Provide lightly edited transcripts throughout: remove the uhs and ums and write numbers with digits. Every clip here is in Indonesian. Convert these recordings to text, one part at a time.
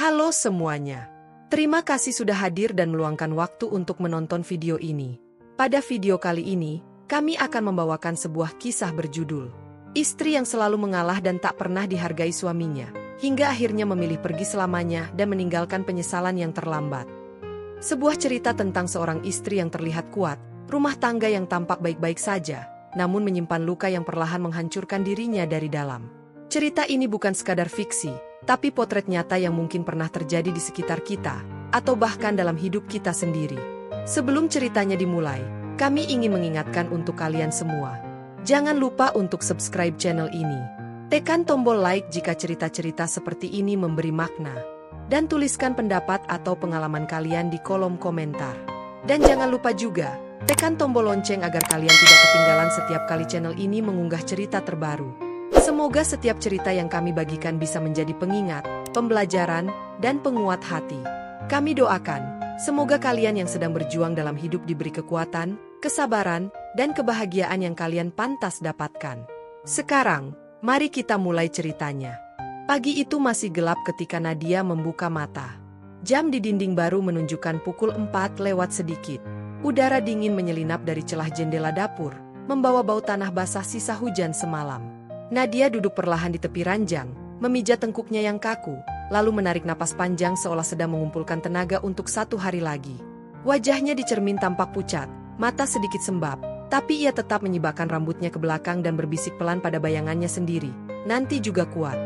Halo semuanya. Terima kasih sudah hadir dan meluangkan waktu untuk menonton video ini. Pada video kali ini, kami akan membawakan sebuah kisah berjudul Istri yang selalu mengalah dan tak pernah dihargai suaminya, hingga akhirnya memilih pergi selamanya dan meninggalkan penyesalan yang terlambat. Sebuah cerita tentang seorang istri yang terlihat kuat, rumah tangga yang tampak baik-baik saja, namun menyimpan luka yang perlahan menghancurkan dirinya dari dalam. Cerita ini bukan sekadar fiksi, tapi potret nyata yang mungkin pernah terjadi di sekitar kita, atau bahkan dalam hidup kita sendiri. Sebelum ceritanya dimulai, kami ingin mengingatkan untuk kalian semua. Jangan lupa untuk subscribe channel ini. Tekan tombol like jika cerita-cerita seperti ini memberi makna. Dan tuliskan pendapat atau pengalaman kalian di kolom komentar. Dan jangan lupa juga, tekan tombol lonceng agar kalian tidak ketinggalan setiap kali channel ini mengunggah cerita terbaru. Semoga setiap cerita yang kami bagikan bisa menjadi pengingat, pembelajaran, dan penguat hati. Kami doakan, semoga kalian yang sedang berjuang dalam hidup diberi kekuatan, kesabaran, dan kebahagiaan yang kalian pantas dapatkan. Sekarang, mari kita mulai ceritanya. Pagi itu masih gelap ketika Nadia membuka mata. Jam di dinding baru menunjukkan pukul 4 lewat sedikit. Udara dingin menyelinap dari celah jendela dapur, membawa bau tanah basah sisa hujan semalam. Nadia duduk perlahan di tepi ranjang, memijat tengkuknya yang kaku, lalu menarik napas panjang seolah sedang mengumpulkan tenaga untuk satu hari lagi. Wajahnya di cermin tampak pucat, mata sedikit sembab, tapi ia tetap menyibakkan rambutnya ke belakang dan berbisik pelan pada bayangannya sendiri, nanti juga kuat.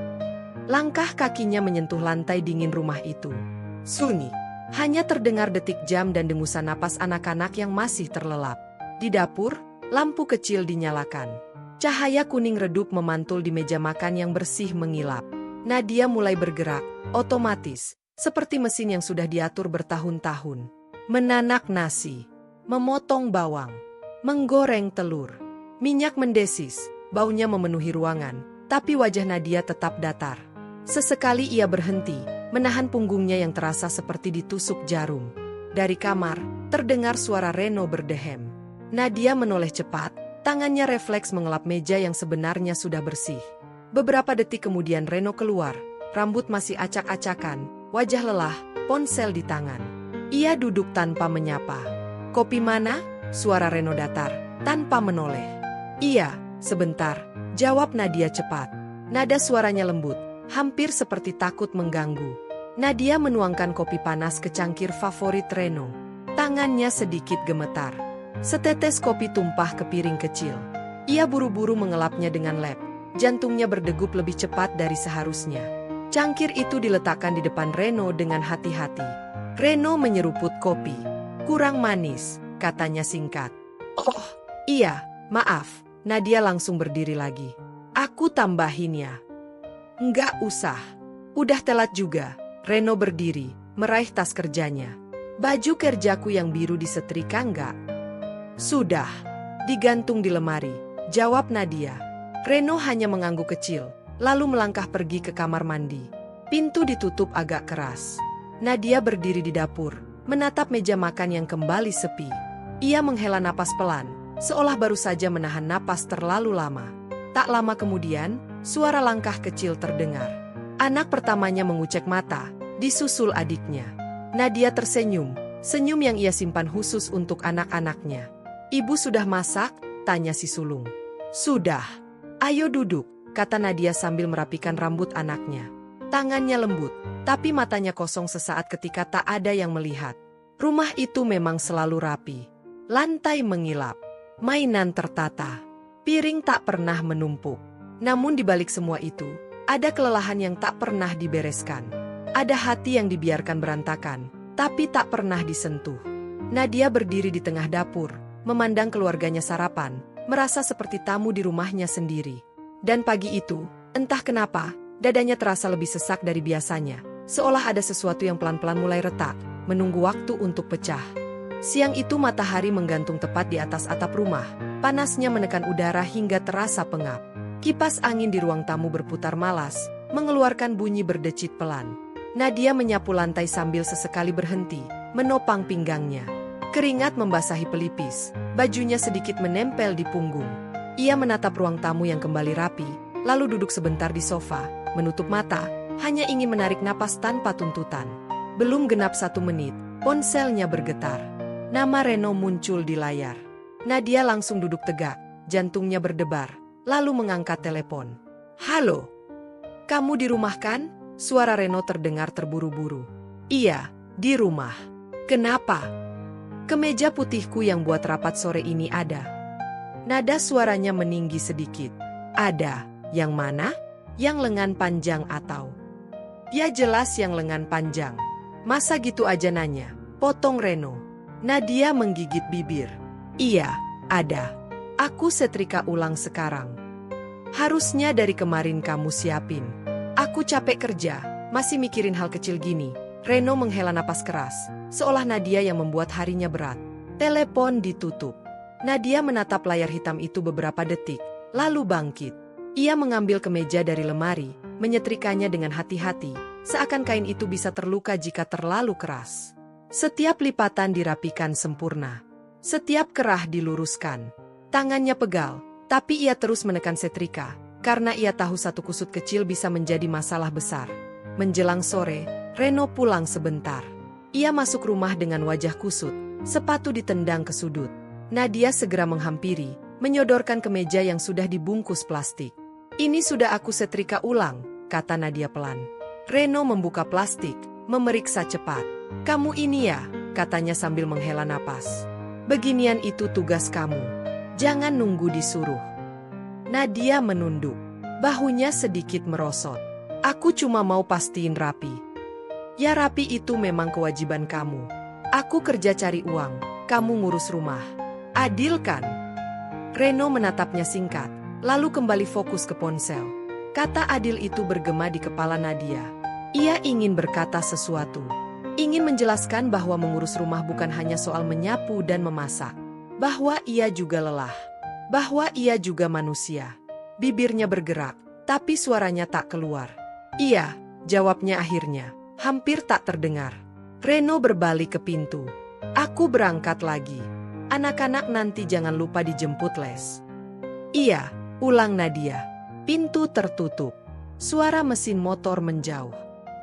Langkah kakinya menyentuh lantai dingin rumah itu. Sunyi. Hanya terdengar detik jam dan dengusan napas anak-anak yang masih terlelap. Di dapur, lampu kecil dinyalakan. Cahaya kuning redup memantul di meja makan yang bersih mengilap. Nadia mulai bergerak, otomatis, seperti mesin yang sudah diatur bertahun-tahun. Menanak nasi, memotong bawang, menggoreng telur. Minyak mendesis, baunya memenuhi ruangan, tapi wajah Nadia tetap datar. Sesekali ia berhenti, menahan punggungnya yang terasa seperti ditusuk jarum. Dari kamar, terdengar suara Reno berdehem. Nadia menoleh cepat. Tangannya refleks mengelap meja yang sebenarnya sudah bersih. Beberapa detik kemudian Reno keluar, rambut masih acak-acakan, wajah lelah, ponsel di tangan. Ia duduk tanpa menyapa. "Kopi mana?" Suara Reno datar, tanpa menoleh. "Iya, sebentar," jawab Nadia cepat. Nada suaranya lembut, hampir seperti takut mengganggu. Nadia menuangkan kopi panas ke cangkir favorit Reno. Tangannya sedikit gemetar. Setetes kopi tumpah ke piring kecil. Ia buru-buru mengelapnya dengan lep. Jantungnya berdegup lebih cepat dari seharusnya. Cangkir itu diletakkan di depan Reno dengan hati-hati. Reno menyeruput kopi. "Kurang manis," katanya singkat. "Oh, iya, maaf." Nadia langsung berdiri lagi. "Aku tambahin ya." "Nggak usah. Udah telat juga." Reno berdiri, meraih tas kerjanya. "Baju kerjaku yang biru disetrika nggak?" "Sudah, digantung di lemari," jawab Nadia. Reno hanya mengangguk kecil, lalu melangkah pergi ke kamar mandi. Pintu ditutup agak keras. Nadia berdiri di dapur, menatap meja makan yang kembali sepi. Ia menghela napas pelan, seolah baru saja menahan napas terlalu lama. Tak lama kemudian, suara langkah kecil terdengar. Anak pertamanya mengucek mata, disusul adiknya. Nadia tersenyum, senyum yang ia simpan khusus untuk anak-anaknya. "Ibu sudah masak?" tanya si sulung. "Sudah. Ayo duduk," kata Nadia sambil merapikan rambut anaknya. Tangannya lembut, tapi matanya kosong sesaat ketika tak ada yang melihat. Rumah itu memang selalu rapi. Lantai mengilap, mainan tertata, piring tak pernah menumpuk. Namun di balik semua itu, ada kelelahan yang tak pernah dibereskan. Ada hati yang dibiarkan berantakan, tapi tak pernah disentuh. Nadia berdiri di tengah dapur, memandang keluarganya sarapan, merasa seperti tamu di rumahnya sendiri. Dan pagi itu, entah kenapa, dadanya terasa lebih sesak dari biasanya, seolah ada sesuatu yang pelan-pelan mulai retak, menunggu waktu untuk pecah. Siang itu matahari menggantung tepat di atas atap rumah, panasnya menekan udara hingga terasa pengap. Kipas angin di ruang tamu berputar malas, mengeluarkan bunyi berdecit pelan. Nadia menyapu lantai sambil sesekali berhenti, menopang pinggangnya. Keringat membasahi pelipis, bajunya sedikit menempel di punggung. Ia menatap ruang tamu yang kembali rapi, lalu duduk sebentar di sofa, menutup mata, hanya ingin menarik napas tanpa tuntutan. Belum genap 1 menit, ponselnya bergetar. Nama Reno muncul di layar. Nadia langsung duduk tegak, jantungnya berdebar, lalu mengangkat telepon. "Halo? Kamu di rumah kan?" Suara Reno terdengar terburu-buru. "Iya, di rumah." "Kenapa?" "Kemeja putihku yang buat rapat sore ini ada." Nada suaranya meninggi sedikit. "Ada? Yang mana? Yang lengan panjang atau?" "Ya jelas yang lengan panjang. Masa gitu aja nanya?" potong Reno. Nadia menggigit bibir. "Iya, ada. Aku setrika ulang sekarang. Harusnya dari kemarin kamu siapin." "Aku capek kerja, masih mikirin hal kecil gini." Reno menghela napas keras, seolah Nadia yang membuat harinya berat. Telepon ditutup. Nadia menatap layar hitam itu beberapa detik, lalu bangkit. Ia mengambil kemeja dari lemari, menyetrikanya dengan hati-hati, seakan kain itu bisa terluka jika terlalu keras. Setiap lipatan dirapikan sempurna. Setiap kerah diluruskan. Tangannya pegal, tapi ia terus menekan setrika, karena ia tahu satu kusut kecil bisa menjadi masalah besar. Menjelang sore, Reno pulang sebentar. Ia masuk rumah dengan wajah kusut, sepatu ditendang ke sudut. Nadia segera menghampiri, menyodorkan kemeja yang sudah dibungkus plastik. "Ini sudah aku setrika ulang," kata Nadia pelan. Reno membuka plastik, memeriksa cepat. "Kamu ini ya?" katanya sambil menghela napas. "Beginian itu tugas kamu. Jangan nunggu disuruh." Nadia menunduk. Bahunya sedikit merosot. "Aku cuma mau pastiin rapi." "Ya rapi itu memang kewajiban kamu. Aku kerja cari uang, kamu ngurus rumah. Adil kan?" Reno menatapnya singkat, lalu kembali fokus ke ponsel. Kata adil itu bergema di kepala Nadia. Ia ingin berkata sesuatu. Ingin menjelaskan bahwa mengurus rumah bukan hanya soal menyapu dan memasak. Bahwa ia juga lelah. Bahwa ia juga manusia. Bibirnya bergerak, tapi suaranya tak keluar. "Iya," jawabnya akhirnya, hampir tak terdengar. Reno berbalik ke pintu. "Aku berangkat lagi. Anak-anak nanti jangan lupa dijemput les." "Iya," ulang Nadia. Pintu tertutup. Suara mesin motor menjauh.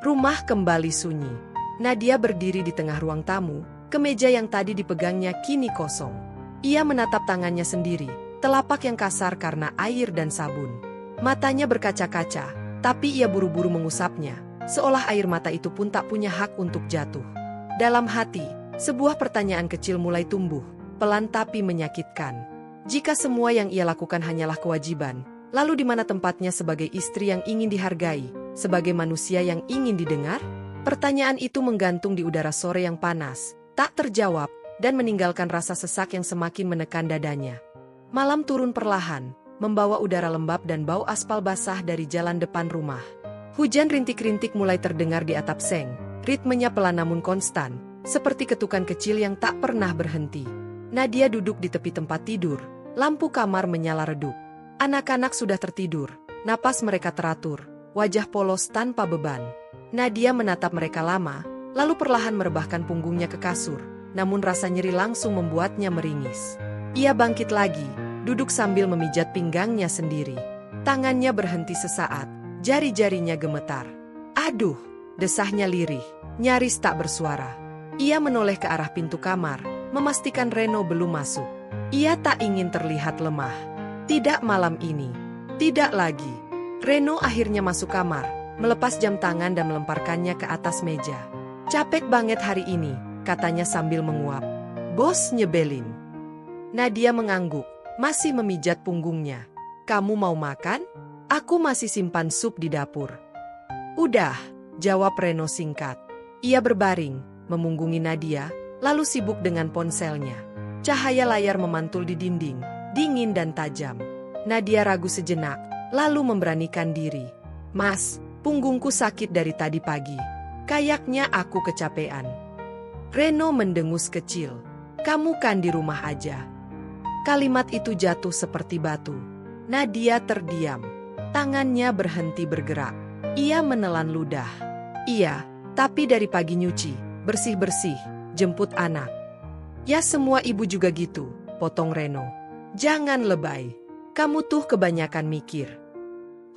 Rumah kembali sunyi. Nadia berdiri di tengah ruang tamu, kemeja yang tadi dipegangnya kini kosong. Ia menatap tangannya sendiri, telapak yang kasar karena air dan sabun. Matanya berkaca-kaca, tapi ia buru-buru mengusapnya, seolah air mata itu pun tak punya hak untuk jatuh. Dalam hati, sebuah pertanyaan kecil mulai tumbuh, pelan tapi menyakitkan. Jika semua yang ia lakukan hanyalah kewajiban, lalu di mana tempatnya sebagai istri yang ingin dihargai, sebagai manusia yang ingin didengar? Pertanyaan itu menggantung di udara sore yang panas, tak terjawab, dan meninggalkan rasa sesak yang semakin menekan dadanya. Malam turun perlahan, membawa udara lembab dan bau aspal basah dari jalan depan rumah. Hujan rintik-rintik mulai terdengar di atap seng, ritmenya pelan namun konstan, seperti ketukan kecil yang tak pernah berhenti. Nadia duduk di tepi tempat tidur, lampu kamar menyala redup. Anak-anak sudah tertidur, napas mereka teratur, wajah polos tanpa beban. Nadia menatap mereka lama, lalu perlahan merebahkan punggungnya ke kasur, namun rasa nyeri langsung membuatnya meringis. Ia bangkit lagi, duduk sambil memijat pinggangnya sendiri. Tangannya berhenti sesaat, jari-jarinya gemetar. "Aduh!" desahnya lirih, nyaris tak bersuara. Ia menoleh ke arah pintu kamar, memastikan Reno belum masuk. Ia tak ingin terlihat lemah. Tidak malam ini. Tidak lagi. Reno akhirnya masuk kamar, melepas jam tangan dan melemparkannya ke atas meja. "Capek banget hari ini," katanya sambil menguap. "Bos nyebelin." Nadia mengangguk, masih memijat punggungnya. "Kamu mau makan? Aku masih simpan sup di dapur." "Udah," jawab Reno singkat. Ia berbaring, memunggungi Nadia, lalu sibuk dengan ponselnya. Cahaya layar memantul di dinding, dingin dan tajam. Nadia ragu sejenak, lalu memberanikan diri. "Mas, punggungku sakit dari tadi pagi. Kayaknya aku kecapean." Reno mendengus kecil. "Kamu kan di rumah aja." Kalimat itu jatuh seperti batu. Nadia terdiam. Tangannya berhenti bergerak. Ia menelan ludah. "Iya, tapi dari pagi nyuci, bersih-bersih, jemput anak." "Ya semua ibu juga gitu," potong Reno. "Jangan lebay. Kamu tuh kebanyakan mikir."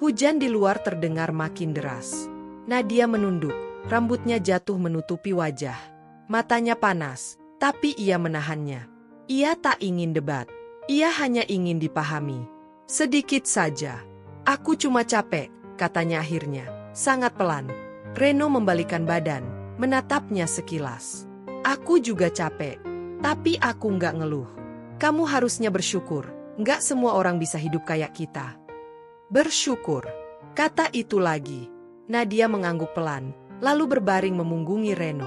Hujan di luar terdengar makin deras. Nadia menunduk, rambutnya jatuh menutupi wajah. Matanya panas, tapi ia menahannya. Ia tak ingin debat. Ia hanya ingin dipahami. Sedikit saja. Aku cuma capek, katanya akhirnya. Sangat pelan. Reno membalikkan badan, menatapnya sekilas. Aku juga capek. Tapi aku nggak ngeluh. Kamu harusnya bersyukur. Nggak semua orang bisa hidup kayak kita. Bersyukur. Kata itu lagi. Nadia mengangguk pelan, lalu berbaring memunggungi Reno.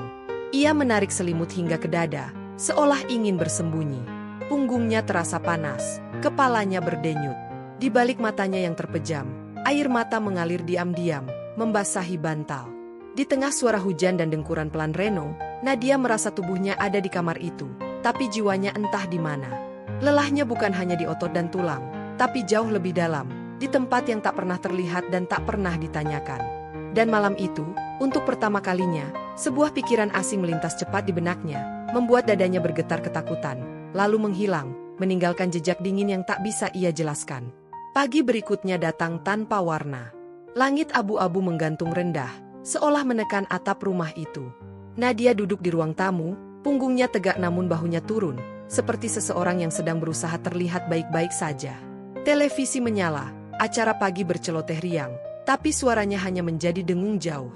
Ia menarik selimut hingga ke dada, seolah ingin bersembunyi. Punggungnya terasa panas, kepalanya berdenyut. Di balik matanya yang terpejam, air mata mengalir diam-diam, membasahi bantal. Di tengah suara hujan dan dengkuran pelan Reno, Nadia merasa tubuhnya ada di kamar itu, tapi jiwanya entah di mana. Lelahnya bukan hanya di otot dan tulang, tapi jauh lebih dalam, di tempat yang tak pernah terlihat dan tak pernah ditanyakan. Dan malam itu, untuk pertama kalinya, sebuah pikiran asing melintas cepat di benaknya, membuat dadanya bergetar ketakutan, lalu menghilang, meninggalkan jejak dingin yang tak bisa ia jelaskan. Pagi berikutnya datang tanpa warna. Langit abu-abu menggantung rendah, seolah menekan atap rumah itu. Nadia duduk di ruang tamu, punggungnya tegak namun bahunya turun, seperti seseorang yang sedang berusaha terlihat baik-baik saja. Televisi menyala, acara pagi berceloteh riang, tapi suaranya hanya menjadi dengung jauh.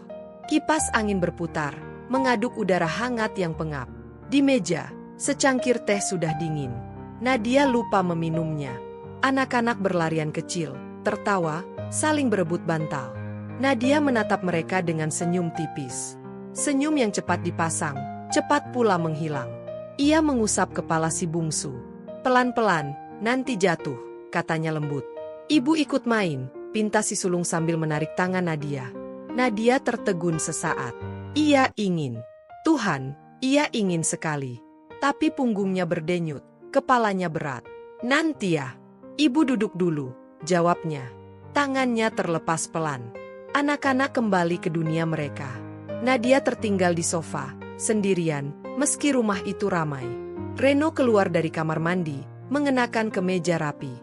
Kipas angin berputar, mengaduk udara hangat yang pengap. Di meja, secangkir teh sudah dingin. Nadia lupa meminumnya. Anak-anak berlarian kecil, tertawa, saling berebut bantal. Nadia menatap mereka dengan senyum tipis. Senyum yang cepat dipasang, cepat pula menghilang. Ia mengusap kepala si bungsu. Pelan-pelan, nanti jatuh, katanya lembut. Ibu ikut main, pinta si sulung sambil menarik tangan Nadia. Nadia tertegun sesaat. Ia ingin. Tuhan, ia ingin sekali. Tapi punggungnya berdenyut, kepalanya berat. Nanti ya. Ibu duduk dulu, jawabnya. Tangannya terlepas pelan. Anak-anak kembali ke dunia mereka. Nadia tertinggal di sofa, sendirian, meski rumah itu ramai. Reno keluar dari kamar mandi, mengenakan kemeja rapi.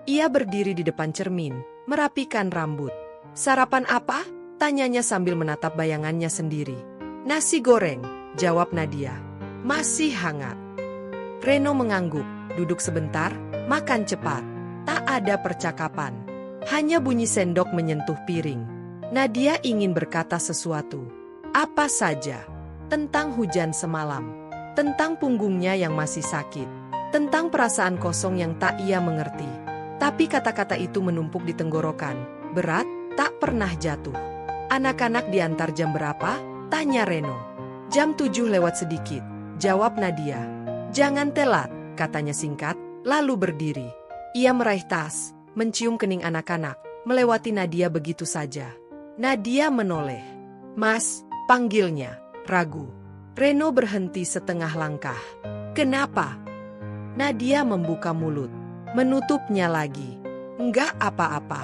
Ia berdiri di depan cermin, merapikan rambut. Sarapan apa? Tanyanya sambil menatap bayangannya sendiri. Nasi goreng, jawab Nadia. Masih hangat. Reno mengangguk, duduk sebentar, makan cepat. Tak ada percakapan. Hanya bunyi sendok menyentuh piring. Nadia ingin berkata sesuatu. Apa saja. Tentang hujan semalam. Tentang punggungnya yang masih sakit. Tentang perasaan kosong yang tak ia mengerti. Tapi kata-kata itu menumpuk di tenggorokan. Berat, tak pernah jatuh. Anak-anak diantar jam berapa? Tanya Reno. Jam 7 lewat sedikit, jawab Nadia. Jangan telat, katanya singkat, lalu berdiri. Ia meraih tas, mencium kening anak-anak, melewati Nadia begitu saja. Nadia menoleh. Mas, panggilnya, ragu. Reno berhenti setengah langkah. Kenapa? Nadia membuka mulut. Menutupnya lagi. Enggak apa-apa.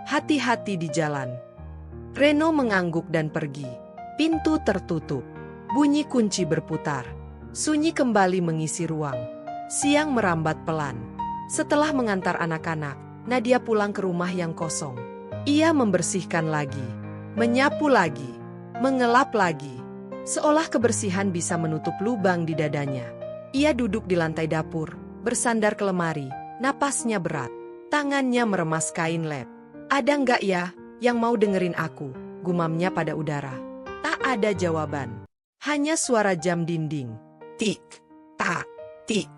Hati-hati di jalan. Reno mengangguk dan pergi. Pintu tertutup. Bunyi kunci berputar. Sunyi kembali mengisi ruang. Siang merambat pelan. Setelah mengantar anak-anak, Nadia pulang ke rumah yang kosong. Ia membersihkan lagi. Menyapu lagi. Mengelap lagi. Seolah kebersihan bisa menutup lubang di dadanya. Ia duduk di lantai dapur, bersandar ke lemari. Napasnya berat, tangannya meremas kain lap. Ada nggak ya, yang mau dengerin aku, gumamnya pada udara. Tak ada jawaban. Hanya suara jam dinding. Tik, tak, tik,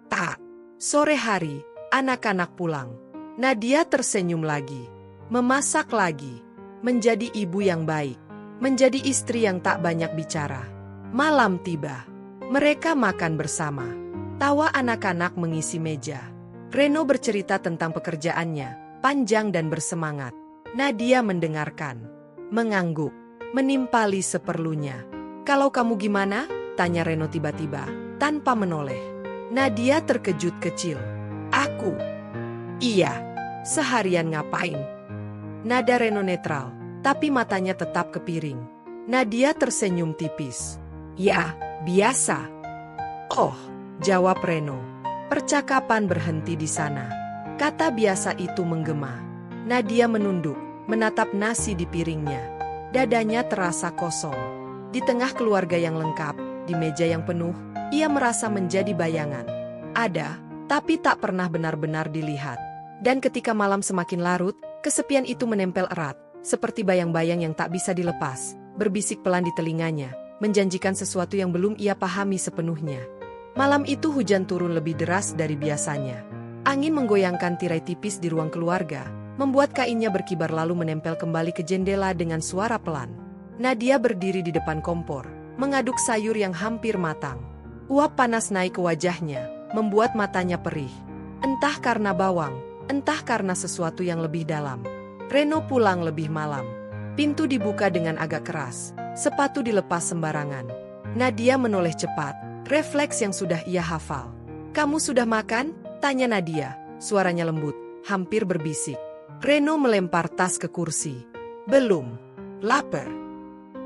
tak. Sore hari, anak-anak pulang. Nadia tersenyum lagi. Memasak lagi. Menjadi ibu yang baik. Menjadi istri yang tak banyak bicara. Malam tiba. Mereka makan bersama. Tawa anak-anak mengisi meja. Reno bercerita tentang pekerjaannya, panjang dan bersemangat. Nadia mendengarkan, mengangguk, menimpali seperlunya. Kalau kamu gimana? Tanya Reno tiba-tiba, tanpa menoleh. Nadia terkejut kecil. Aku? Iya. Seharian ngapain? Nada Reno netral, tapi matanya tetap ke piring. Nadia tersenyum tipis. Ya, biasa. Oh, jawab Reno. Percakapan berhenti di sana. Kata biasa itu menggema. Nadia menunduk, menatap nasi di piringnya. Dadanya terasa kosong. Di tengah keluarga yang lengkap, di meja yang penuh, ia merasa menjadi bayangan. Ada, tapi tak pernah benar-benar dilihat. Dan ketika malam semakin larut, kesepian itu menempel erat, seperti bayang-bayang yang tak bisa dilepas, berbisik pelan di telinganya, menjanjikan sesuatu yang belum ia pahami sepenuhnya. Malam itu hujan turun lebih deras dari biasanya. Angin menggoyangkan tirai tipis di ruang keluarga, membuat kainnya berkibar lalu menempel kembali ke jendela dengan suara pelan. Nadia berdiri di depan kompor, mengaduk sayur yang hampir matang. Uap panas naik ke wajahnya, membuat matanya perih. Entah karena bawang, entah karena sesuatu yang lebih dalam. Reno pulang lebih malam. Pintu dibuka dengan agak keras, sepatu dilepas sembarangan. Nadia menoleh cepat, refleks yang sudah ia hafal. "Kamu sudah makan?" tanya Nadia, suaranya lembut, hampir berbisik. Reno melempar tas ke kursi. "Belum. Lapar.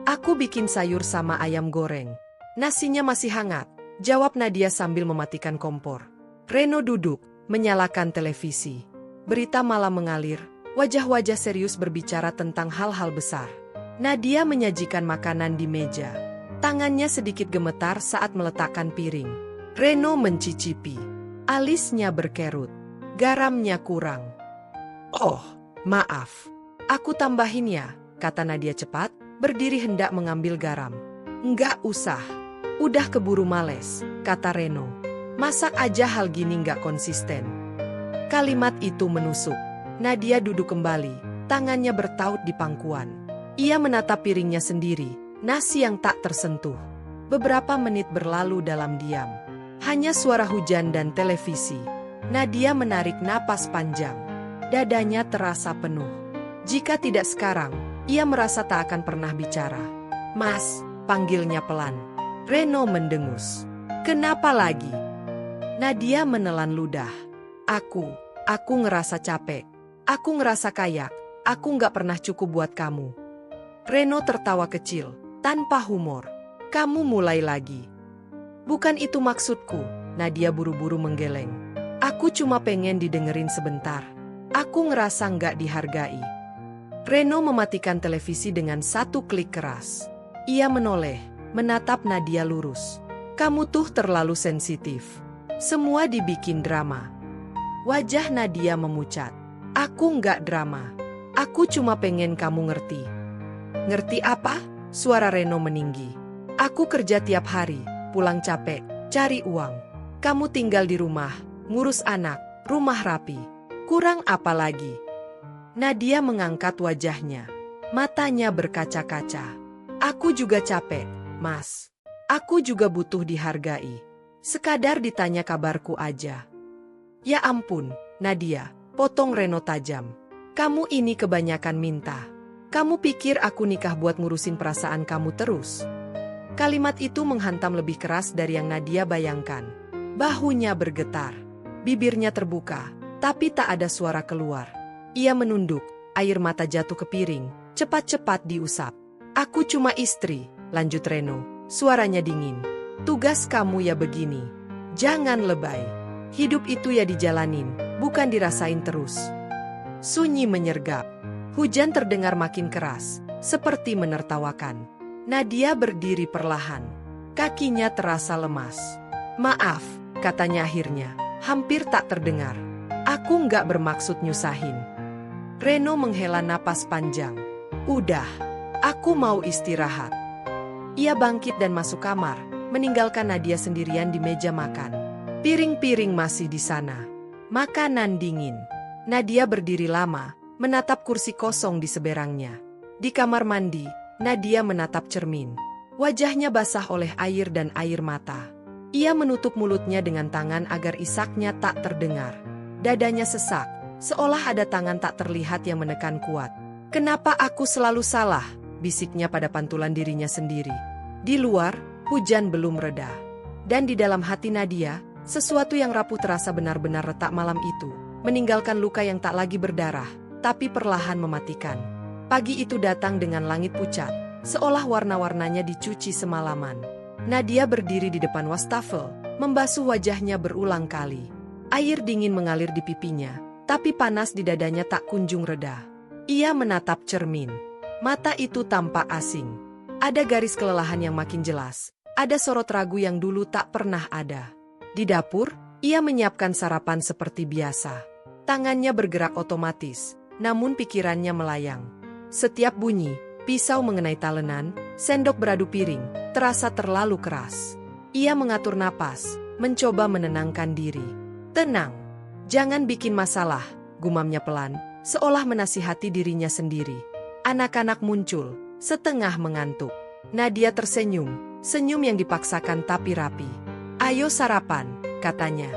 Aku bikin sayur sama ayam goreng. Nasinya masih hangat," jawab Nadia sambil mematikan kompor. Reno duduk, menyalakan televisi. Berita malam mengalir, wajah-wajah serius berbicara tentang hal-hal besar. Nadia menyajikan makanan di meja. Tangannya sedikit gemetar saat meletakkan piring. Reno mencicipi. Alisnya berkerut. Garamnya kurang. "Oh, maaf. Aku tambahin ya," kata Nadia cepat, berdiri hendak mengambil garam. "Nggak usah. Udah keburu males," kata Reno. "Masak aja hal gini nggak konsisten." Kalimat itu menusuk. Nadia duduk kembali, tangannya bertaut di pangkuan. Ia menatap piringnya sendiri, nasi yang tak tersentuh. Beberapa menit berlalu dalam diam. Hanya suara hujan dan televisi. Nadia menarik napas panjang. Dadanya terasa penuh. Jika tidak sekarang, ia merasa tak akan pernah bicara. "Mas," panggilnya pelan. Reno mendengus. "Kenapa lagi?" Nadia menelan ludah. Aku ngerasa capek. Aku ngerasa kayak, aku nggak pernah cukup buat kamu." Reno tertawa kecil, tanpa humor. "Kamu mulai lagi." "Bukan itu maksudku," Nadia buru-buru menggeleng. "Aku cuma pengen didengerin sebentar. Aku ngerasa nggak dihargai." Reno mematikan televisi dengan satu klik keras. Ia menoleh, menatap Nadia lurus. "Kamu tuh terlalu sensitif. Semua dibikin drama." Wajah Nadia memucat. "Aku nggak drama. Aku cuma pengen kamu ngerti." "Ngerti apa?" Suara Reno meninggi. "Aku kerja tiap hari, pulang capek, cari uang. Kamu tinggal di rumah, ngurus anak, rumah rapi. Kurang apa lagi?" Nadia mengangkat wajahnya. Matanya berkaca-kaca. "Aku juga capek, Mas. Aku juga butuh dihargai. Sekadar ditanya kabarku aja." "Ya ampun, Nadia," potong Reno tajam. "Kamu ini kebanyakan minta. Kamu pikir aku nikah buat ngurusin perasaan kamu terus?" Kalimat itu menghantam lebih keras dari yang Nadia bayangkan. Bahunya bergetar. Bibirnya terbuka, tapi tak ada suara keluar. Ia menunduk, air mata jatuh ke piring, cepat-cepat diusap. "Aku cuma istri," lanjut Reno, suaranya dingin. "Tugas kamu ya begini. Jangan lebay. Hidup itu ya dijalanin, bukan dirasain terus." Sunyi menyergap. Hujan terdengar makin keras, seperti menertawakan. Nadia berdiri perlahan. Kakinya terasa lemas. "Maaf," katanya akhirnya, hampir tak terdengar. "Aku nggak bermaksud nyusahin." Reno menghela napas panjang. "Udah, aku mau istirahat." Ia bangkit dan masuk kamar, meninggalkan Nadia sendirian di meja makan. Piring-piring masih di sana. Makanan dingin. Nadia berdiri lama, menatap kursi kosong di seberangnya. Di kamar mandi, Nadia menatap cermin. Wajahnya basah oleh air dan air mata. Ia menutup mulutnya dengan tangan agar isaknya tak terdengar. Dadanya sesak, seolah ada tangan tak terlihat yang menekan kuat. "Kenapa aku selalu salah?" bisiknya pada pantulan dirinya sendiri. Di luar, hujan belum reda. Dan di dalam hati Nadia, sesuatu yang rapuh terasa benar-benar retak malam itu, meninggalkan luka yang tak lagi berdarah, tapi perlahan mematikan. Pagi itu datang dengan langit pucat, seolah warna-warnanya dicuci semalaman. Nadia berdiri di depan wastafel, membasuh wajahnya berulang kali. Air dingin mengalir di pipinya, tapi panas di dadanya tak kunjung reda. Ia menatap cermin. Mata itu tampak asing. Ada garis kelelahan yang makin jelas. Ada sorot ragu yang dulu tak pernah ada. Di dapur, ia menyiapkan sarapan seperti biasa. Tangannya bergerak otomatis, namun pikirannya melayang. Setiap bunyi, pisau mengenai talenan, sendok beradu piring, terasa terlalu keras. Ia mengatur napas, mencoba menenangkan diri. Tenang, jangan bikin masalah, gumamnya pelan, seolah menasihati dirinya sendiri. Anak-anak muncul, setengah mengantuk. Nadia tersenyum, senyum yang dipaksakan tapi rapi. Ayo sarapan, katanya.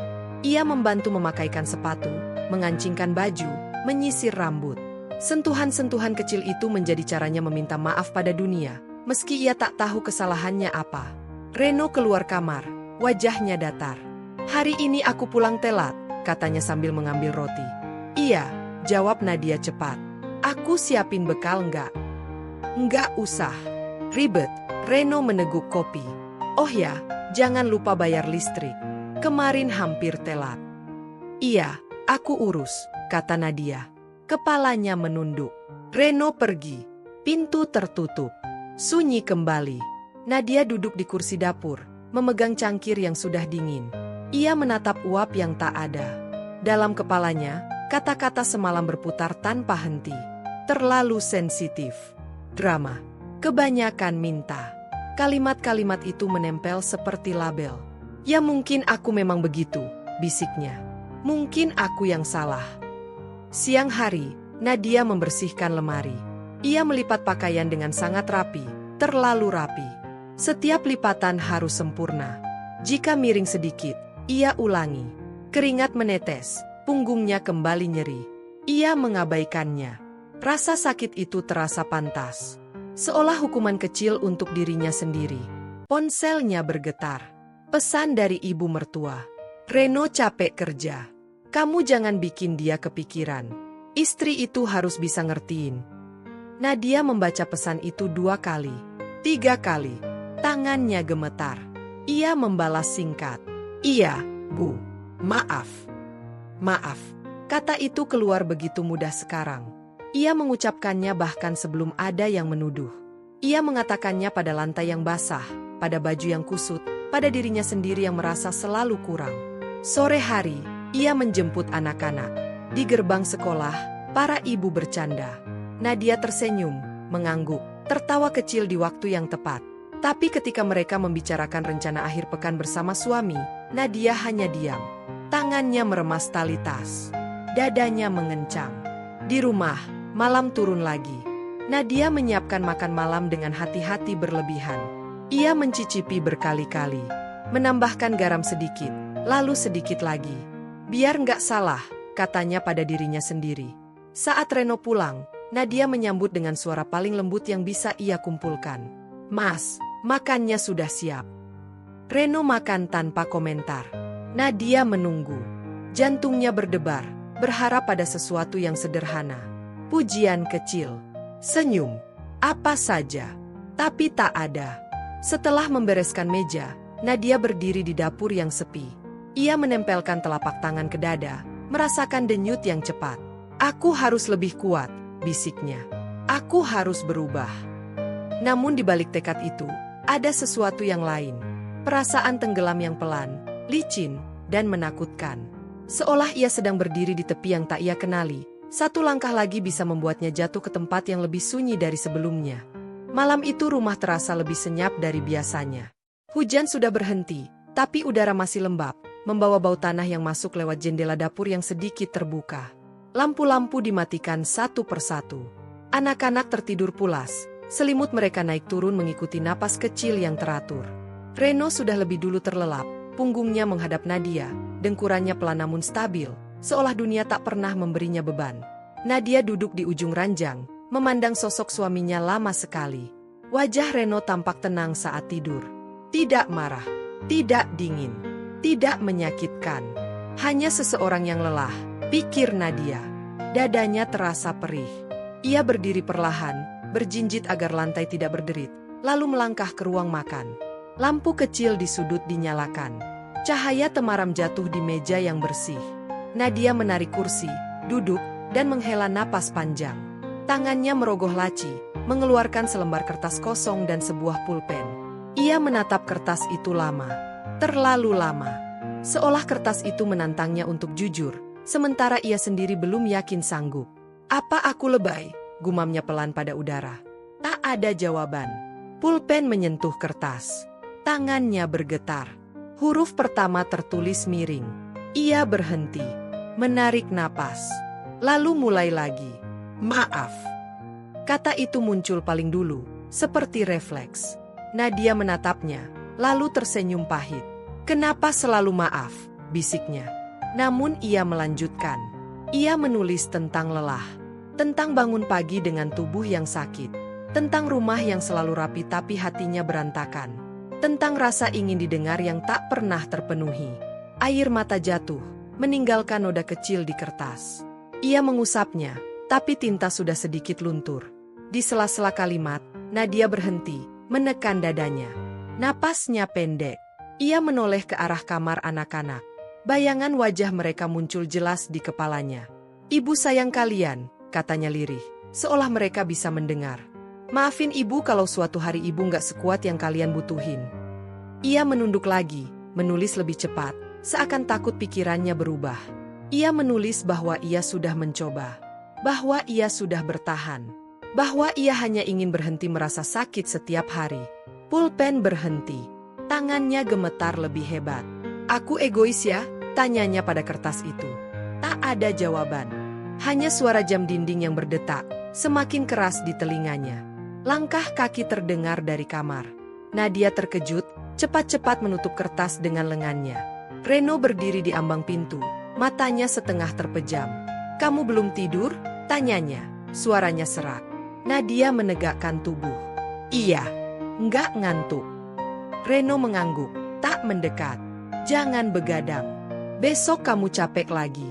Ia membantu memakaikan sepatu, mengancingkan baju, menyisir rambut. Sentuhan-sentuhan kecil itu menjadi caranya meminta maaf pada dunia, meski ia tak tahu kesalahannya apa. Reno keluar kamar, wajahnya datar. Hari ini aku pulang telat, katanya sambil mengambil roti. Iya, jawab Nadia cepat. Aku siapin bekal enggak? Enggak usah. Ribet, Reno meneguk kopi. Oh ya, jangan lupa bayar listrik. Kemarin hampir telat. Iya, aku urus, kata Nadia. Kepalanya menunduk. Reno pergi. Pintu tertutup. Sunyi kembali. Nadia duduk di kursi dapur, memegang cangkir yang sudah dingin. Ia menatap uap yang tak ada. Dalam kepalanya, kata-kata semalam berputar tanpa henti. Terlalu sensitif. Drama. Kebanyakan minta. Kalimat-kalimat itu menempel seperti label. Ya mungkin aku memang begitu, bisiknya. Mungkin aku yang salah. Siang hari, Nadia membersihkan lemari. Ia melipat pakaian dengan sangat rapi, terlalu rapi. Setiap lipatan harus sempurna. Jika miring sedikit, ia ulangi. Keringat menetes, punggungnya kembali nyeri. Ia mengabaikannya. Rasa sakit itu terasa pantas. Seolah hukuman kecil untuk dirinya sendiri. Ponselnya bergetar. Pesan dari ibu mertua. Reno capek kerja. Kamu jangan bikin dia kepikiran. Istri itu harus bisa ngertiin. Nadia membaca pesan itu 2 kali, 3 kali. Tangannya gemetar. Ia membalas singkat. Iya, Bu. Maaf. Maaf. Kata itu keluar begitu mudah sekarang. Ia mengucapkannya bahkan sebelum ada yang menuduh. Ia mengatakannya pada lantai yang basah, pada baju yang kusut, pada dirinya sendiri yang merasa selalu kurang. Sore hari, ia menjemput anak-anak. Di gerbang sekolah, para ibu bercanda. Nadia tersenyum, mengangguk, tertawa kecil di waktu yang tepat. Tapi ketika mereka membicarakan rencana akhir pekan bersama suami, Nadia hanya diam. Tangannya meremas tali tas. Dadanya mengencang. Di rumah, malam turun lagi. Nadia menyiapkan makan malam dengan hati-hati berlebihan. Ia mencicipi berkali-kali. Menambahkan garam sedikit, lalu sedikit lagi. Biar nggak salah, katanya pada dirinya sendiri. Saat Reno pulang, Nadia menyambut dengan suara paling lembut yang bisa ia kumpulkan. Mas, makannya sudah siap. Reno makan tanpa komentar. Nadia menunggu. Jantungnya berdebar, berharap pada sesuatu yang sederhana. Pujian kecil. Senyum. Apa saja. Tapi tak ada. Setelah membereskan meja, Nadia berdiri di dapur yang sepi. Ia menempelkan telapak tangan ke dada, merasakan denyut yang cepat. Aku harus lebih kuat, bisiknya. Aku harus berubah. Namun di balik tekad itu, ada sesuatu yang lain. Perasaan tenggelam yang pelan, licin, dan menakutkan. Seolah ia sedang berdiri di tepi yang tak ia kenali. Satu langkah lagi bisa membuatnya jatuh ke tempat yang lebih sunyi dari sebelumnya. Malam itu rumah terasa lebih senyap dari biasanya. Hujan sudah berhenti, tapi udara masih lembab, membawa bau tanah yang masuk lewat jendela dapur yang sedikit terbuka. Lampu-lampu dimatikan satu persatu. Anak-anak tertidur pulas, selimut mereka naik turun mengikuti napas kecil yang teratur. Reno sudah lebih dulu terlelap, punggungnya menghadap Nadia, dengkurannya pelan namun stabil, seolah dunia tak pernah memberinya beban. Nadia duduk di ujung ranjang, memandang sosok suaminya lama sekali. Wajah Reno tampak tenang saat tidur. Tidak marah, tidak dingin, tidak menyakitkan. Hanya seseorang yang lelah, pikir Nadia. Dadanya terasa perih. Ia berdiri perlahan, berjinjit agar lantai tidak berderit, lalu melangkah ke ruang makan. Lampu kecil di sudut dinyalakan. Cahaya temaram jatuh di meja yang bersih. Nadia menarik kursi, duduk, dan menghela napas panjang. Tangannya merogoh laci, mengeluarkan selembar kertas kosong dan sebuah pulpen. Ia menatap kertas itu lama. Terlalu lama. Seolah kertas itu menantangnya untuk jujur, sementara ia sendiri belum yakin sanggup. "Apa aku lebay?" gumamnya pelan pada udara. Tak ada jawaban. Pulpen menyentuh kertas. Tangannya bergetar. Huruf pertama tertulis miring. Ia berhenti, menarik napas, lalu mulai lagi. "Maaf." Kata itu muncul paling dulu, seperti refleks. Nadia menatapnya, lalu tersenyum pahit. "Kenapa selalu maaf?" bisiknya. Namun ia melanjutkan. Ia menulis tentang lelah, tentang bangun pagi dengan tubuh yang sakit, tentang rumah yang selalu rapi tapi hatinya berantakan, tentang rasa ingin didengar yang tak pernah terpenuhi. Air mata jatuh, meninggalkan noda kecil di kertas. Ia mengusapnya, tapi tinta sudah sedikit luntur. Di sela-sela kalimat, Nadia berhenti, menekan dadanya. Napasnya pendek. Ia menoleh ke arah kamar anak-anak. Bayangan wajah mereka muncul jelas di kepalanya. "Ibu sayang kalian," katanya lirih, seolah mereka bisa mendengar. "Maafin ibu kalau suatu hari ibu nggak sekuat yang kalian butuhin." Ia menunduk lagi, menulis lebih cepat, seakan takut pikirannya berubah. Ia menulis bahwa ia sudah mencoba, bahwa ia sudah bertahan, bahwa ia hanya ingin berhenti merasa sakit setiap hari. Pulpen berhenti. Tangannya gemetar lebih hebat. "Aku egois ya?" tanyanya pada kertas itu. Tak ada jawaban. Hanya suara jam dinding yang berdetak, semakin keras di telinganya. Langkah kaki terdengar dari kamar. Nadia terkejut, cepat-cepat menutup kertas dengan lengannya. Reno berdiri di ambang pintu, matanya setengah terpejam. "Kamu belum tidur?" tanyanya, suaranya serak. Nadia menegakkan tubuh. "Iya, nggak ngantuk." Reno mengangguk, tak mendekat. "Jangan begadang. Besok kamu capek lagi."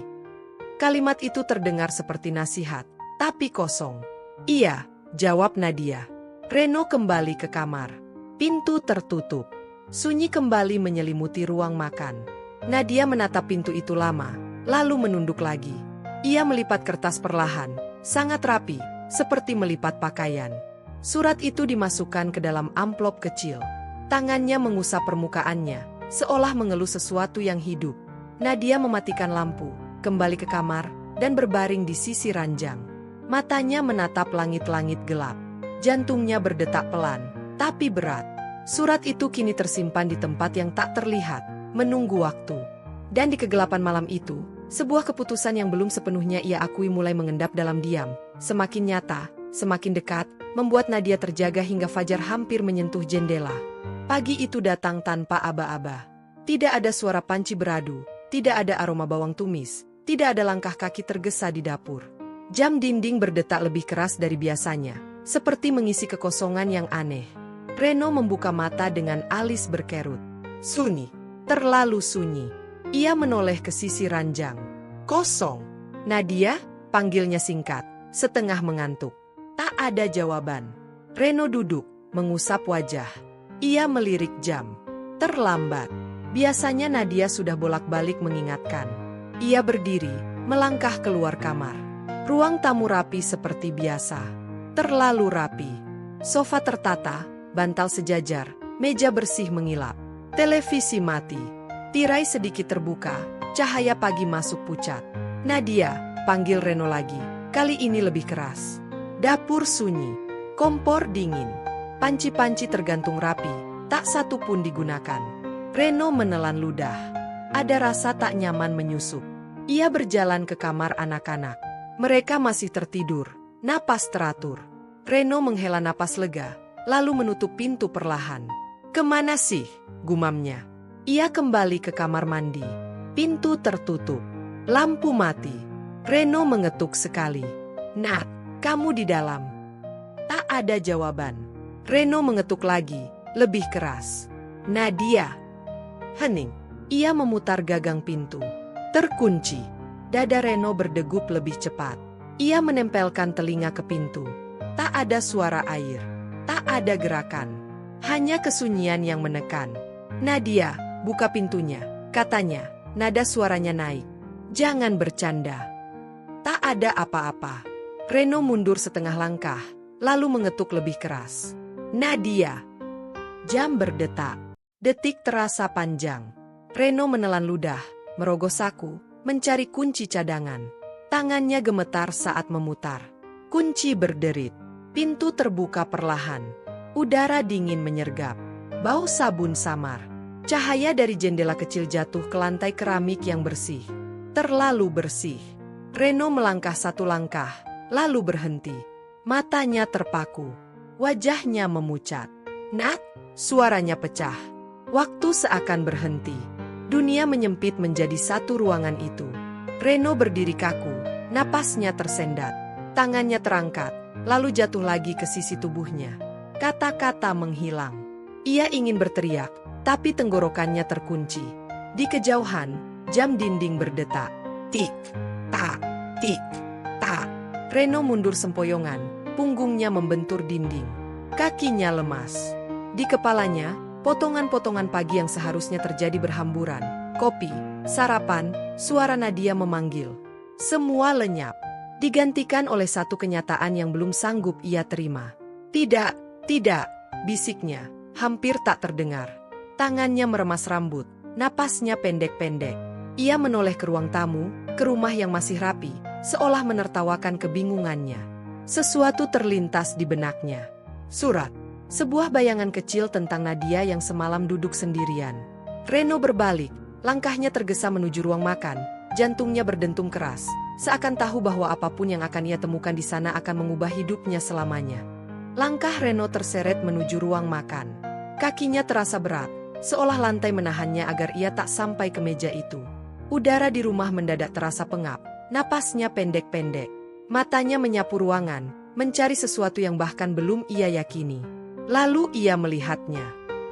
Kalimat itu terdengar seperti nasihat, tapi kosong. "Iya," jawab Nadia. Reno kembali ke kamar. Pintu tertutup. Sunyi kembali menyelimuti ruang makan. Nadia menatap pintu itu lama, lalu menunduk lagi. Ia melipat kertas perlahan, sangat rapi, seperti melipat pakaian. Surat itu dimasukkan ke dalam amplop kecil. Tangannya mengusap permukaannya, seolah mengelus sesuatu yang hidup. Nadia mematikan lampu, kembali ke kamar, dan berbaring di sisi ranjang. Matanya menatap langit-langit gelap. Jantungnya berdetak pelan, tapi berat. Surat itu kini tersimpan di tempat yang tak terlihat, menunggu waktu. Dan di kegelapan malam itu, sebuah keputusan yang belum sepenuhnya ia akui mulai mengendap dalam diam. Semakin nyata, semakin dekat, membuat Nadia terjaga hingga fajar hampir menyentuh jendela. Pagi itu datang tanpa aba-aba. Tidak ada suara panci beradu, tidak ada aroma bawang tumis, tidak ada langkah kaki tergesa di dapur. Jam dinding berdetak lebih keras dari biasanya, seperti mengisi kekosongan yang aneh. Reno membuka mata dengan alis berkerut. Sunyi, terlalu sunyi. Ia menoleh ke sisi ranjang. Kosong. "Nadia?" panggilnya singkat, setengah mengantuk. Tak ada jawaban. Reno duduk, mengusap wajah. Ia melirik jam. Terlambat. Biasanya Nadia sudah bolak-balik mengingatkan. Ia berdiri, melangkah keluar kamar. Ruang tamu rapi seperti biasa. Terlalu rapi. Sofa tertata, bantal sejajar, meja bersih mengilap. Televisi mati. Tirai sedikit terbuka, cahaya pagi masuk pucat. "Nadia," panggil Reno lagi, kali ini lebih keras. Dapur sunyi, kompor dingin, panci-panci tergantung rapi, tak satu pun digunakan. Reno menelan ludah. Ada rasa tak nyaman menyusup. Ia berjalan ke kamar anak-anak. Mereka masih tertidur, napas teratur. Reno menghela napas lega, lalu menutup pintu perlahan. "Kemana sih?" gumamnya. Ia kembali ke kamar mandi. Pintu tertutup. Lampu mati. Reno mengetuk sekali. "Nak, kamu di dalam?" Tak ada jawaban. Reno mengetuk lagi, lebih keras. "Nadia." Hening. Ia memutar gagang pintu. Terkunci. Dada Reno berdegup lebih cepat. Ia menempelkan telinga ke pintu. Tak ada suara air. Tak ada gerakan. Hanya kesunyian yang menekan. "Nadia, buka pintunya," katanya. Nada suaranya naik. "Jangan bercanda." Tak ada apa-apa. Reno mundur setengah langkah, lalu mengetuk lebih keras. Nadia! Jam berdetak. Detik terasa panjang. Reno menelan ludah, merogoh saku, mencari kunci cadangan. Tangannya gemetar saat memutar. Kunci berderit. Pintu terbuka perlahan. Udara dingin menyergap. Bau sabun samar. Cahaya dari jendela kecil jatuh ke lantai keramik yang bersih. Terlalu bersih. Reno melangkah satu langkah, lalu berhenti. Matanya terpaku. Wajahnya memucat. Nat! Suaranya pecah. Waktu seakan berhenti. Dunia menyempit menjadi satu ruangan itu. Reno berdiri kaku, napasnya tersendat. Tangannya terangkat, lalu jatuh lagi ke sisi tubuhnya. Kata-kata menghilang. Ia ingin berteriak, tapi tenggorokannya terkunci. Di kejauhan, jam dinding berdetak. Tik, tak, tik, tak. Reno mundur sempoyongan, punggungnya membentur dinding. Kakinya lemas. Di kepalanya, potongan-potongan pagi yang seharusnya terjadi berhamburan. Kopi, sarapan, suara Nadia memanggil. Semua lenyap. Digantikan oleh satu kenyataan yang belum sanggup ia terima. Tidak, tidak, bisiknya, hampir tak terdengar. Tangannya meremas rambut, napasnya pendek-pendek. Ia menoleh ke ruang tamu, ke rumah yang masih rapi, seolah menertawakan kebingungannya. Sesuatu terlintas di benaknya. Surat. Sebuah bayangan kecil tentang Nadia yang semalam duduk sendirian. Reno berbalik, langkahnya tergesa menuju ruang makan, jantungnya berdentum keras, seakan tahu bahwa apapun yang akan ia temukan di sana akan mengubah hidupnya selamanya. Langkah Reno terseret menuju ruang makan. Kakinya terasa berat, seolah lantai menahannya agar ia tak sampai ke meja itu. Udara di rumah mendadak terasa pengap, napasnya pendek-pendek. Matanya menyapu ruangan, mencari sesuatu yang bahkan belum ia yakini. Lalu ia melihatnya.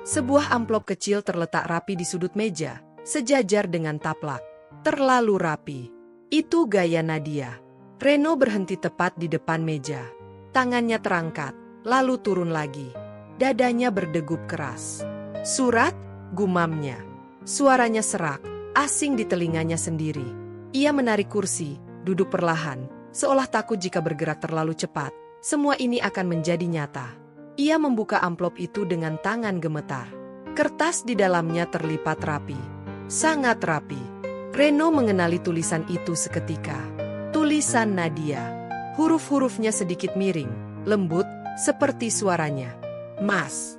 Sebuah amplop kecil terletak rapi di sudut meja, sejajar dengan taplak. Terlalu rapi. Itu gaya Nadia. Reno berhenti tepat di depan meja. Tangannya terangkat, lalu turun lagi. Dadanya berdegup keras. Surat, gumamnya. Suaranya serak, asing di telinganya sendiri. Ia menarik kursi, duduk perlahan, seolah takut jika bergerak terlalu cepat. Semua ini akan menjadi nyata. Ia membuka amplop itu dengan tangan gemetar. Kertas di dalamnya terlipat rapi. Sangat rapi. Reno mengenali tulisan itu seketika. Tulisan Nadia. Huruf-hurufnya sedikit miring, lembut, seperti suaranya. Mas.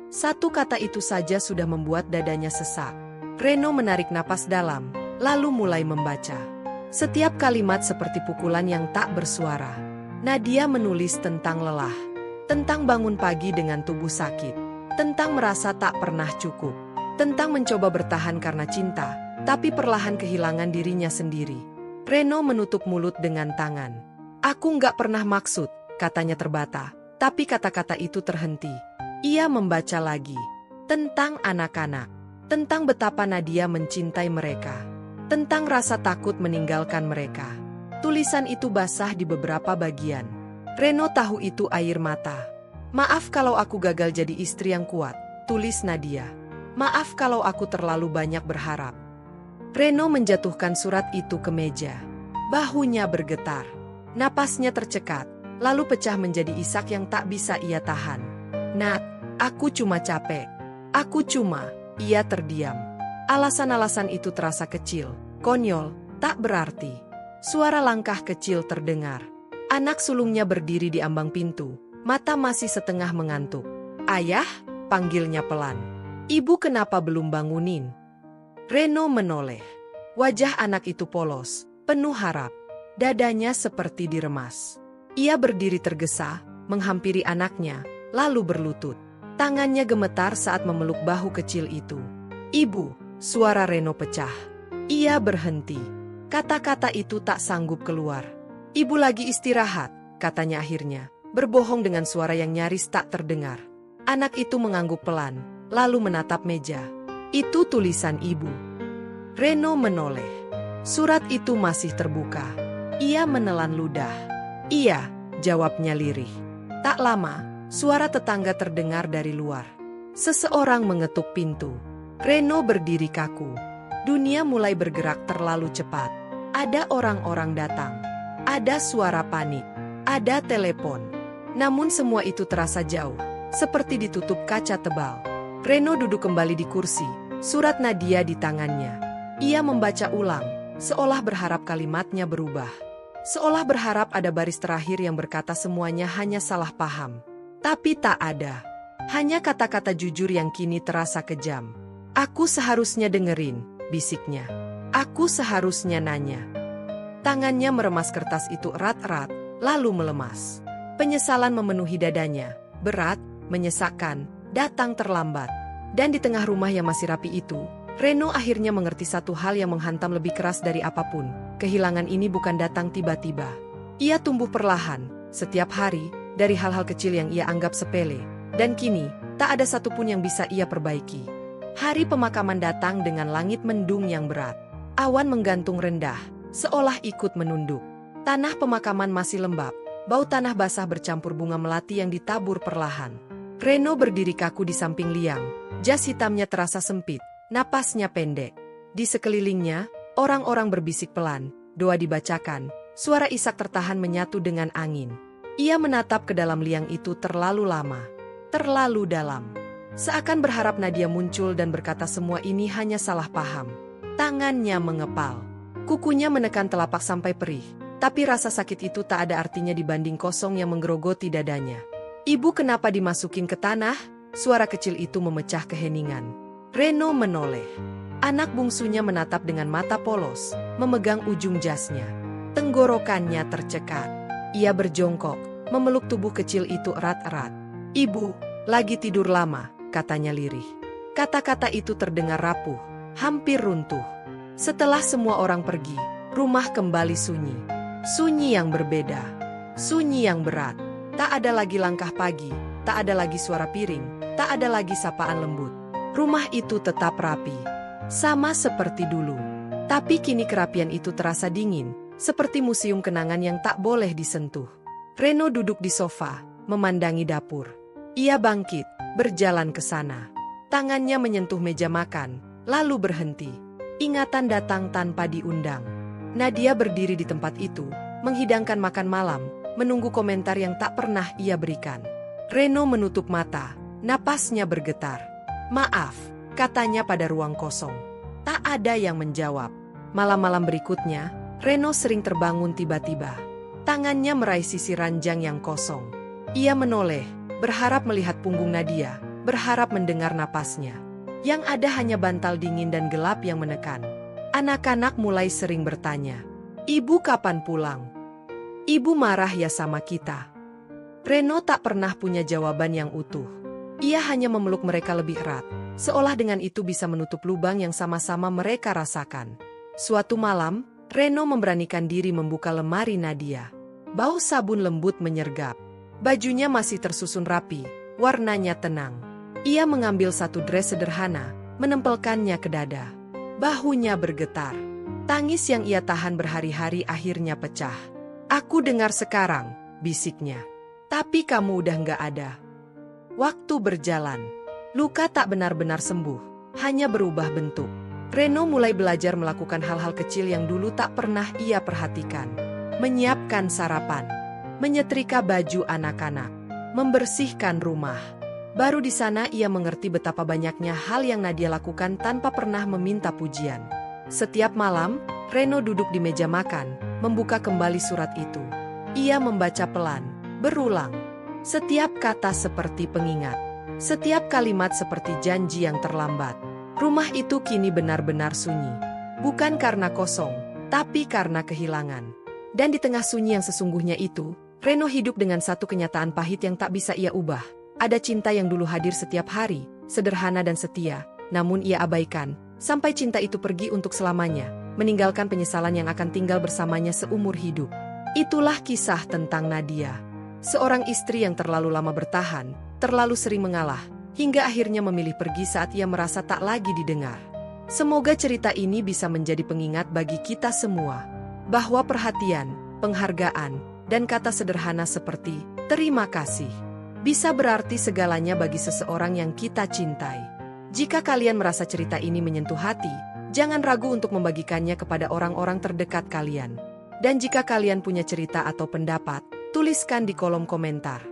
Satu kata itu saja sudah membuat dadanya sesak. Reno menarik napas dalam, lalu mulai membaca. Setiap kalimat seperti pukulan yang tak bersuara. Nadia menulis tentang lelah. Tentang bangun pagi dengan tubuh sakit, tentang merasa tak pernah cukup, tentang mencoba bertahan karena cinta, tapi perlahan kehilangan dirinya sendiri. Reno menutup mulut dengan tangan. Aku nggak pernah maksud, katanya terbata, tapi kata-kata itu terhenti. Ia membaca lagi, tentang anak-anak, tentang betapa Nadia mencintai mereka, tentang rasa takut meninggalkan mereka. Tulisan itu basah di beberapa bagian. Reno tahu itu air mata. Maaf kalau aku gagal jadi istri yang kuat, tulis Nadia. Maaf kalau aku terlalu banyak berharap. Reno menjatuhkan surat itu ke meja. Bahunya bergetar. Napasnya tercekat, lalu pecah menjadi isak yang tak bisa ia tahan. Nat, aku cuma capek. Ia terdiam. Alasan-alasan itu terasa kecil, konyol, tak berarti. Suara langkah kecil terdengar. Anak sulungnya berdiri di ambang pintu, mata masih setengah mengantuk. Ayah, panggilnya pelan. Ibu kenapa belum bangunin? Reno menoleh. Wajah anak itu polos, penuh harap. Dadanya seperti diremas. Ia berdiri tergesa, menghampiri anaknya, lalu berlutut. Tangannya gemetar saat memeluk bahu kecil itu. Ibu, suara Reno pecah. Ia berhenti. Kata-kata itu tak sanggup keluar. Ibu lagi istirahat, katanya akhirnya, berbohong dengan suara yang nyaris tak terdengar. Anak itu mengangguk pelan, lalu menatap meja. Itu tulisan ibu. Reno menoleh. Surat itu masih terbuka. Ia menelan ludah. Iya, jawabnya lirih. Tak lama, suara tetangga terdengar dari luar. Seseorang mengetuk pintu. Reno berdiri kaku. Dunia mulai bergerak terlalu cepat. Ada orang-orang datang. Ada suara panik. Ada telepon. Namun semua itu terasa jauh, seperti ditutup kaca tebal. Reno duduk kembali di kursi, surat Nadia di tangannya. Ia membaca ulang, seolah berharap kalimatnya berubah. Seolah berharap ada baris terakhir yang berkata semuanya hanya salah paham. Tapi tak ada. Hanya kata-kata jujur yang kini terasa kejam. Aku seharusnya dengerin, bisiknya. Aku seharusnya nanya. Tangannya meremas kertas itu erat-erat, lalu melemas. Penyesalan memenuhi dadanya, berat, menyesakkan, datang terlambat. Dan di tengah rumah yang masih rapi itu, Reno akhirnya mengerti satu hal yang menghantam lebih keras dari apapun. Kehilangan ini bukan datang tiba-tiba. Ia tumbuh perlahan, setiap hari, dari hal-hal kecil yang ia anggap sepele. Dan kini, tak ada satupun yang bisa ia perbaiki. Hari pemakaman datang dengan langit mendung yang berat. Awan menggantung rendah, seolah ikut menunduk. Tanah pemakaman masih lembab, bau tanah basah bercampur bunga melati yang ditabur perlahan. Reno berdiri kaku di samping liang, jas hitamnya terasa sempit, napasnya pendek. Di sekelilingnya, orang-orang berbisik pelan, doa dibacakan, suara isak tertahan menyatu dengan angin. Ia menatap ke dalam liang itu terlalu lama, terlalu dalam. Seakan berharap Nadia muncul dan berkata semua ini hanya salah paham. Tangannya mengepal, kukunya menekan telapak sampai perih, tapi rasa sakit itu tak ada artinya dibanding kosong yang menggerogoti dadanya. Ibu, kenapa dimasukin ke tanah? Suara kecil itu memecah keheningan. Reno menoleh. Anak bungsunya menatap dengan mata polos, memegang ujung jasnya. Tenggorokannya tercekat. Ia berjongkok, memeluk tubuh kecil itu erat-erat. Ibu, lagi tidur lama, katanya lirih. Kata-kata itu terdengar rapuh, hampir runtuh. Setelah semua orang pergi, rumah kembali sunyi. Sunyi yang berbeda. Sunyi yang berat. Tak ada lagi langkah pagi, tak ada lagi suara piring, tak ada lagi sapaan lembut. Rumah itu tetap rapi, sama seperti dulu. Tapi kini kerapian itu terasa dingin, seperti museum kenangan yang tak boleh disentuh. Reno duduk di sofa, memandangi dapur. Ia bangkit, berjalan ke sana. Tangannya menyentuh meja makan, lalu berhenti. Ingatan datang tanpa diundang. Nadia berdiri di tempat itu, menghidangkan makan malam, menunggu komentar yang tak pernah ia berikan. Reno menutup mata, napasnya bergetar. Maaf, katanya pada ruang kosong. Tak ada yang menjawab. Malam-malam berikutnya, Reno sering terbangun tiba-tiba. Tangannya meraih sisi ranjang yang kosong. Ia menoleh, berharap melihat punggung Nadia, berharap mendengar napasnya. Yang ada hanya bantal dingin dan gelap yang menekan. Anak-anak mulai sering bertanya, "Ibu kapan pulang? Ibu marah ya sama kita?" Reno tak pernah punya jawaban yang utuh. Ia hanya memeluk mereka lebih erat, seolah dengan itu bisa menutup lubang yang sama-sama mereka rasakan. Suatu malam, Reno memberanikan diri membuka lemari Nadia. Bau sabun lembut menyergap. Bajunya masih tersusun rapi, warnanya tenang. Ia mengambil satu dress sederhana, menempelkannya ke dada. Bahunya bergetar. Tangis yang ia tahan berhari-hari akhirnya pecah. "Aku dengar sekarang," bisiknya. "Tapi kamu udah nggak ada." Waktu berjalan. Luka tak benar-benar sembuh, hanya berubah bentuk. Reno mulai belajar melakukan hal-hal kecil yang dulu tak pernah ia perhatikan. Menyiapkan sarapan, menyetrika baju anak-anak, membersihkan rumah. Baru di sana ia mengerti betapa banyaknya hal yang Nadia lakukan tanpa pernah meminta pujian. Setiap malam, Reno duduk di meja makan, membuka kembali surat itu. Ia membaca pelan, berulang. Setiap kata seperti pengingat. Setiap kalimat seperti janji yang terlambat. Rumah itu kini benar-benar sunyi. Bukan karena kosong, tapi karena kehilangan. Dan di tengah sunyi yang sesungguhnya itu, Reno hidup dengan satu kenyataan pahit yang tak bisa ia ubah. Ada cinta yang dulu hadir setiap hari, sederhana dan setia, namun ia abaikan, sampai cinta itu pergi untuk selamanya, meninggalkan penyesalan yang akan tinggal bersamanya seumur hidup. Itulah kisah tentang Nadia. Seorang istri yang terlalu lama bertahan, terlalu sering mengalah, hingga akhirnya memilih pergi saat ia merasa tak lagi didengar. Semoga cerita ini bisa menjadi pengingat bagi kita semua, bahwa perhatian, penghargaan, dan kata sederhana seperti terima kasih bisa berarti segalanya bagi seseorang yang kita cintai. Jika kalian merasa cerita ini menyentuh hati, jangan ragu untuk membagikannya kepada orang-orang terdekat kalian. Dan jika kalian punya cerita atau pendapat, tuliskan di kolom komentar.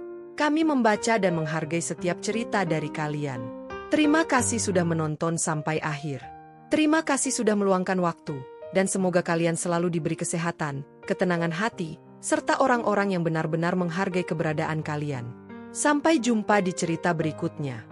Kami membaca dan menghargai setiap cerita dari kalian. Terima kasih sudah menonton sampai akhir. Terima kasih sudah meluangkan waktu, dan semoga kalian selalu diberi kesehatan, ketenangan hati, serta orang-orang yang benar-benar menghargai keberadaan kalian. Sampai jumpa di cerita berikutnya.